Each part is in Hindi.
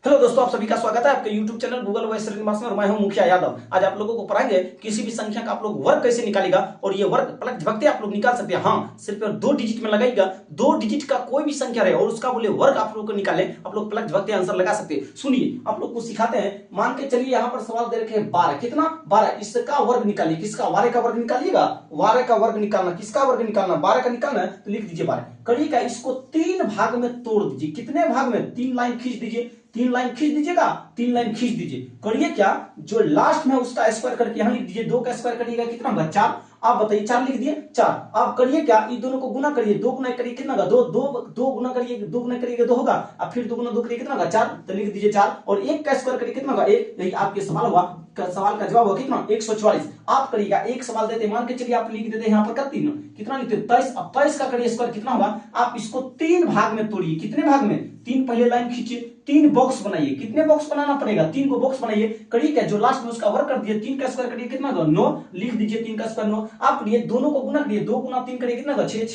हेलो दोस्तों, आप सभी का स्वागत है आपके YouTube channel Google voice Srinivas में और मैं हूं मुखिया यादव। आज आप लोगों को पढ़ाएंगे किसी भी संख्या का आप लोग वर्ग कैसे निकालेगा और ये वर्ग पलक झपकते आप लोग निकाल सकते हैं। हाँ, सिर्फ 2 डिजिट में लगाएगा। 2 डिजिट का कोई भी संख्या रहे और उसका बोले वर्ग आप लोग को निकाले, आप लोग पलक झपकते आंसर लगा सकते हैं। सुनिए, आप लोग को सिखाते हैं। मान के चलिए यहाँ पर सवाल दे रखे हैं 12। कितना? 12। इसका वर्ग निकालिए। किसका? 12 का वर्ग निकालिएगा। 12 का वर्ग निकालना, किसका वर्ग निकालना? 12 का निकालना है तो लिख दीजिए 12। करिएगा, इसको 3 भाग में तोड़ दीजिए। कितने भाग में? 3 लाइन खींच दीजिए। 3 लाइन खींच दीजिएगा। 3 लाइन खींच दीजिए। करिए क्या, जो लास्ट में उसका स्क्वायर करके यहां लिख दीजिए। 2 का स्क्वायर करिएगा कितना होगा? 4। आप बताइए, 4 लिख दिए। 4। आप करिए क्या, इन दोनों को गुना करिए। 2 गुना करिए कितना होगा? 2। 2 गुना करिए, 2 गुना करिएगा 2 होगा। अब फिर 2 गुना 2 करिए कितना होगा? 4। तो लिख दीजिए 4। और 1 का स्क्वायर करिए कितना होगा? 1। यही आपके सवाल हुआ। सवाल का जवाब होगा कितना? 144। आप करिएगा, एक सवाल देते, मान के चलिए आप लिख देते यहाँ पर 3। कितना लिखते? 23। अब 23 का करिए स्क्वायर कितना होगा? आप इसको 3 भाग में तोड़िए। कितने भाग में? 3 पहले लाइन खींचिए। 3 बॉक्स बनाइए। कितने बॉक्स बनाना पड़ेगा? 3 को बॉक्स बनाइए। करिए क्या, जो लास्ट में उसका वर्ग कर दिए। 3 का स्क्वायर करिए कितना होगा? 9। लिख दीजिए 3 का स्क्वायर 9। आप करिए, दोनों को गुना करिए। 2 गुना 3 करिए कितना होगा? 6।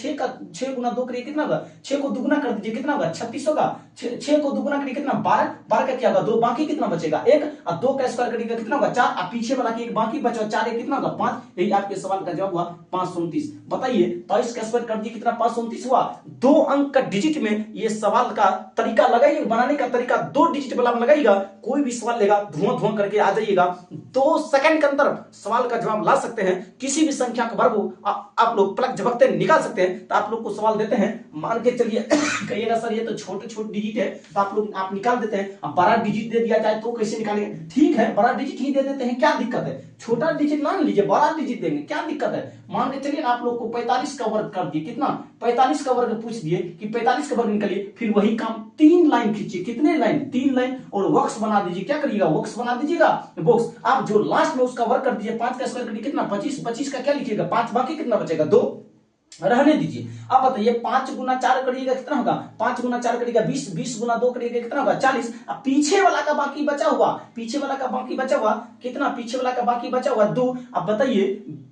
6 गुना 2 करिए कितना होगा? 6 को दुगुना कर दीजिए कितना होगा? 36 होगा। 6 को दुगुना करिए कितना? 12। 12 का क्या होगा? 2। बाकी कितना बचेगा? 1। और 2 का स्क्वायर करिएगा कितना होगा? 4। और पीछे वाला की एक बाकी बचा 4, एक कितना होगा? 5। यही आपके सवाल का जवाब हुआ 529। बताइए, 23 का स्क्वायर कर दिए कितना? 529 हुआ। 2 अंक का डिजिट में ये सवाल का तरीका लगाइए, बनाने का तरीका 2 डिजिट वाला लगाइएगा। कोई भी सवाल लेगा, धुआं धुआं करके आ जाइएगा। 2 सेकंड के अंदर सवाल का जवाब ला सकते हैं। किसी भी संख्या का वर्ग आप लोग पलक झपकते निकाल सकते हैं। तो आप लोग को सवाल देते हैं, मान के चलिए कहिएगा सर ये तो छोटे छोटे डिजिट है, तो आप निकाल देते हैं। अब बड़ा डिजिट दे दिया जाए तो कैसे निकालेंगे? ठीक है, बड़ा डिजिट ही दे देते हैं, क्या दिक्कत है? छोटा डिजिट मान लीजिए, बड़ा डिजिट देंगे, क्या दिक्कत है? मान के चलिए आप लोग को 45 का वर्ग कर दिए। कितना? 45 का वर्ग पूछ दिए कि 45 का वर्ग निकालिए। फिर वही काम 3 लाइन खींचिए। कितने लाइन? 3 लाइन। और बॉक्स बना दीजिए। क्या करिएगा? बॉक्स बना दीजिएगा। बॉक्स आप जो लास्ट में उसका वर्ग कर दीजिए। 5 का स्क्वायर करिए कितना? 25। 25 का क्या लिखिएगा? 5। बाकी कितना बचेगा? 2। रहने दीजिए। अब बताइए, 5 गुना 4 करिएगा कितना होगा? 5 गुना 4 करिएगा 20। 20 गुना 2 करिएगा कितना होगा? 40। अब पीछे वाला का बाकी बचा हुआ, पीछे वाला का बाकी बचा हुआ कितना? पीछे वाला का बाकी बचा हुआ 2। अब बताइए,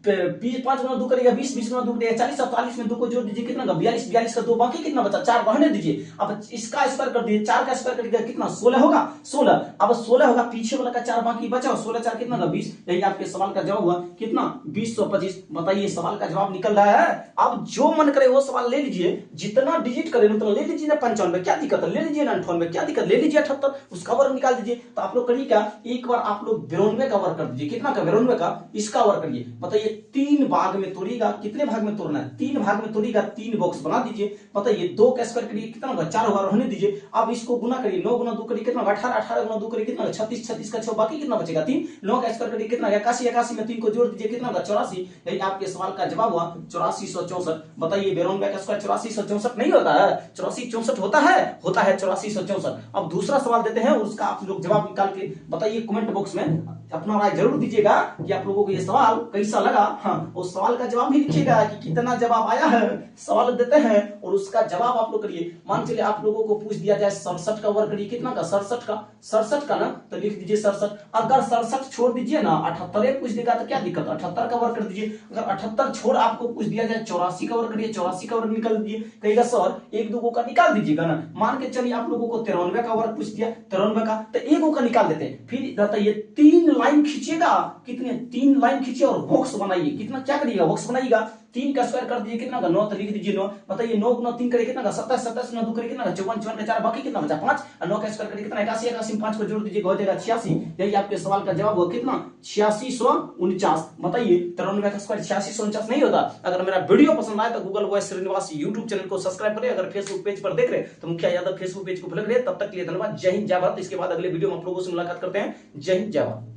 5 गुना 2 करिएगा 20। 20 गुना 2 करिएगा 40। और 40 में 2 को जोड़ दीजिए कितना होगा? 42। 42 का 2 बाकी कितना बचा? 4। रहने दीजिए। अब इसका स्क्वायर कर दीजिए। 4 का स्क्वायर करिएगा कितना? 16 होगा। 16। अब 16 होगा, पीछे वाला का 4 बाकी बचा। 16 4 कितना होगा? 20। यही आपके सवाल का जवाब हुआ कितना? 2025। बताइए, सवाल का जवाब निकल रहा है। अब जो मन करे वो सवाल ले लीजिए, जितना डिजिट करे उतना ले लीजिए ना। 95 क्या दिक्कत है? ले लीजिए ना। 98 क्या दिक्कत? ले लीजिए। 78 उसका वर्ग निकाल दीजिए। तो आप लोग करिए क्या, एक बार आप लोग 92 का वर्ग कर दीजिए। कितना का? 92 का। इसका वर्ग करिए। बताइए, 3 भाग में तोड़िएगा। कितने भाग में तोड़ना है? 3 भाग में तोड़िएगा। 3 बॉक्स बना दीजिए। बताइए, 2 का स्क्वायर करिए कितना होगा? 4 होगा। रहने दीजिए। अब इसको गुना करिए। 9 गुना 2 करिए कितना होगा? 18। 18 गुना 2 करिए कितना होगा? 36। 36 का 6 बाकी कितना बचेगा? 3। 9 का स्क्वायर करिए कितना? 81। 81 में 3 को जोड़ दीजिए कितना होगा? 84। यही आपके सवाल का जवाब हुआ 8464। बताइए, 92 का स्क्वायर 8464 नहीं होता है? 8464 होता है? होता है 8464। अब दूसरा सवाल देते हैं, उसका आप लोग जवाब निकाल के बताइए। कमेंट बॉक्स में अपना राय जरूर दीजिएगा कि आप लोगों को ये सवाल कैसा लगा। हाँ, उस सवाल का जवाब भी लिखिएगा कि कितना जवाब आया है। सवाल देते हैं और उसका जवाब आप लोग करिए। मान चलिए आप लोगों को पूछ दिया जाए 67 का वर्ग करिए। कितना का? 67 का। 67 का ना, तो लिख दीजिए 67। अगर 67 छोड़ दीजिए ना, 78 पूछ देगा तो क्या दिक्कत? 78 का वर्ग कर दीजिए। अगर 78 छोड़ आपको पूछ दिया जाए 84 का वर्ग करिए। 84 का वर्ग निकाल दीजिए। कहेगा सर 1 2 का निकाल दीजिएगा ना। मान के चलिए आप लोगों को 93 का वर्ग पूछ दिया। 93 का, तो 1 का निकाल देते हैं। फिर बताइए, 3 लाइन खींचिएगा। कितने? 3 लाइन खींचिए और बॉक्स बनाइए। कितना? क्या करिएगा? बॉक्स बनाइएगा। 3 का स्क्वायर कर दीजिए कितना का? 9। तो लिख दीजिए 9। बताइए, 9 गुना 3 करिए कितना का? 27। 27 गुना 2 करिए कितना का? 54। 54 का 4 बाकी कितना बचा? 5। और 9 का स्क्वायर करिए कितना? 81। 81 में 5 को जोड़ दीजिए, हो जाएगा 86। यही आपके सवाल का जवाब हुआ कितना? 8649। बताइए, 93 का स्क्वायर 8649 नहीं होता? अगर मेरा वीडियो पसंद आए तो Google voice Srinivas YouTube channel को सब्सक्राइब करें। अगर फेसबुक पेज पर देख रहे तो मुखिया यादव फेसबुक पेज को फॉलो करें। तब तक के लिए धन्यवाद। जय हिंद, जय भारत। इसके बाद अगले वीडियो में आप लोगों से मुलाकात करते हैं। जय हिंद, जय भारत।